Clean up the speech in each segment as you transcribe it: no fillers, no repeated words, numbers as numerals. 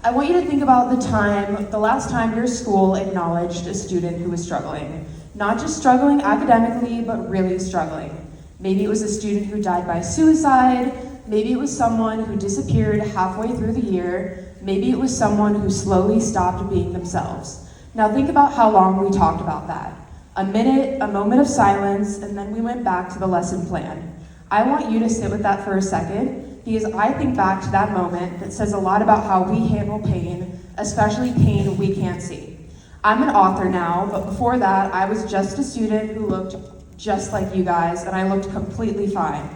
I want you to think about the last time your school acknowledged a student who was struggling. Not just struggling academically, but really struggling. Maybe it was a student who died by suicide, maybe it was someone who disappeared halfway through the year, maybe it was someone who slowly stopped being themselves. Now think about how long we talked about that. A minute, a moment of silence, and then we went back to the lesson plan. I want you to sit with that for a second, because I think back to that moment that says a lot about how we handle pain, especially pain we can't see. I'm an author now, but before that, I was just a student who looked just like you guys, and I looked completely fine.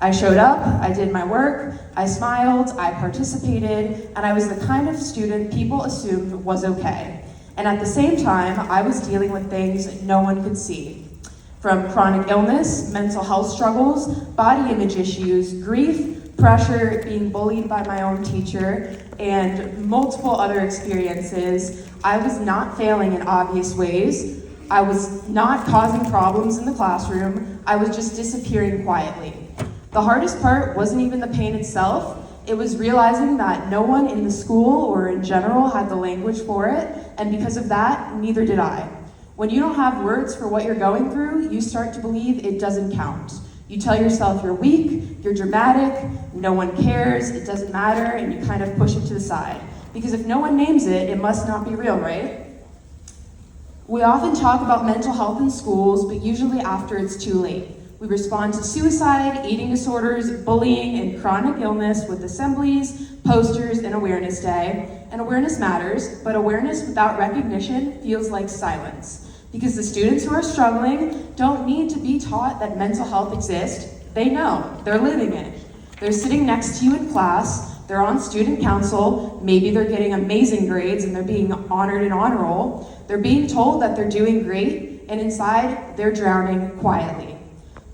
I showed up, I did my work, I smiled, I participated, and I was the kind of student people assumed was okay. And at the same time, I was dealing with things no one could see. From chronic illness, mental health struggles, body image issues, grief, pressure, being bullied by my own teacher, and multiple other experiences, I was not failing in obvious ways. I was not causing problems in the classroom. I was just disappearing quietly. The hardest part wasn't even the pain itself. It was realizing that no one in the school or in general had the language for it, and because of that, neither did I. When you don't have words for what you're going through, you start to believe it doesn't count. You tell yourself you're weak, you're dramatic, no one cares, it doesn't matter, and you kind of push it to the side. Because if no one names it, it must not be real, right? We often talk about mental health in schools, but usually after it's too late. We respond to suicide, eating disorders, bullying, and chronic illness with assemblies, posters, and Awareness Day. And awareness matters, but awareness without recognition feels like silence. Because the students who are struggling don't need to be taught that mental health exists. They know, they're living it. They're sitting next to you in class, they're on student council, maybe they're getting amazing grades and they're being honored in honor roll. They're being told that they're doing great, and inside, they're drowning quietly.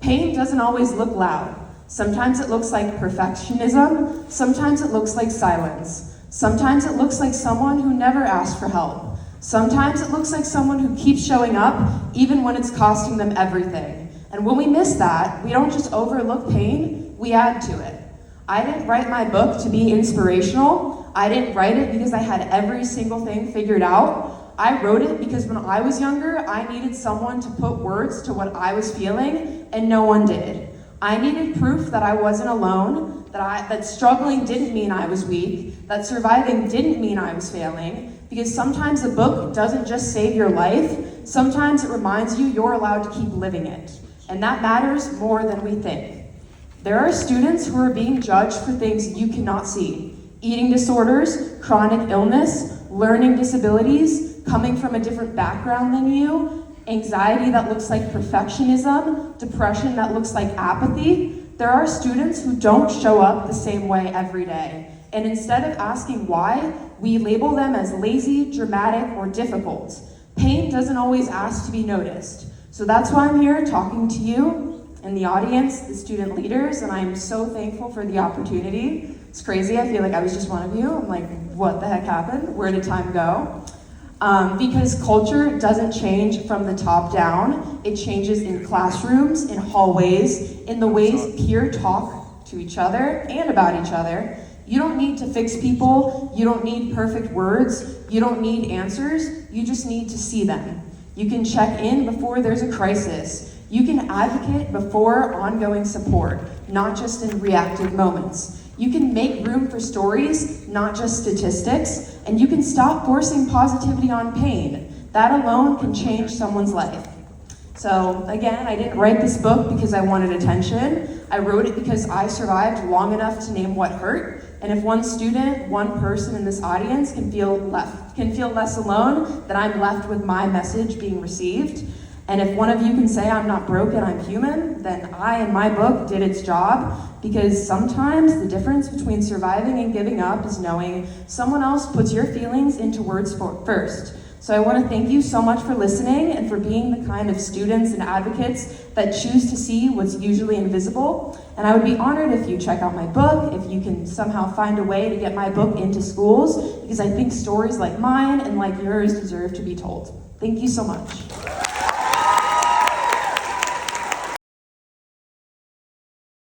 Pain doesn't always look loud. Sometimes it looks like perfectionism, sometimes it looks like silence. Sometimes it looks like someone who never asked for help. Sometimes it looks like someone who keeps showing up even when it's costing them everything. And when we miss that, we don't just overlook pain, we add to it. I didn't write my book to be inspirational. I didn't write it because I had every single thing figured out. I wrote it because when I was younger, I needed someone to put words to what I was feeling, and no one did. I needed proof that I wasn't alone, that struggling didn't mean I was weak, that surviving didn't mean I was failing, because sometimes a book doesn't just save your life, sometimes it reminds you you're allowed to keep living it. And that matters more than we think. There are students who are being judged for things you cannot see. Eating disorders, chronic illness, learning disabilities, coming from a different background than you, anxiety that looks like perfectionism, depression that looks like apathy. There are students who don't show up the same way every day. And instead of asking why, we label them as lazy, dramatic, or difficult. Pain doesn't always ask to be noticed. So that's why I'm here talking to you and the audience, the student leaders, and I'm so thankful for the opportunity. It's crazy, I feel like I was just one of you. I'm like, what the heck happened? Where did time go? Because culture doesn't change from the top down. It changes in classrooms, in hallways, in the ways peers talk to each other and about each other. You don't need to fix people. You don't need perfect words. You don't need answers. You just need to see them. You can check in before there's a crisis. You can advocate before ongoing support, not just in reactive moments. You can make room for stories, not just statistics, and you can stop forcing positivity on pain. That alone can change someone's life. So again, I didn't write this book because I wanted attention. I wrote it because I survived long enough to name what hurt. And if one student, one person in this audience can feel less alone, then I'm left with my message being received. And if one of you can say I'm not broken, I'm human, then I and my book did its job, because sometimes the difference between surviving and giving up is knowing someone else puts your feelings into words first. So I want to thank you so much for listening and for being the kind of students and advocates that choose to see what's usually invisible. And I would be honored if you check out my book, if you can somehow find a way to get my book into schools, because I think stories like mine and like yours deserve to be told. Thank you so much.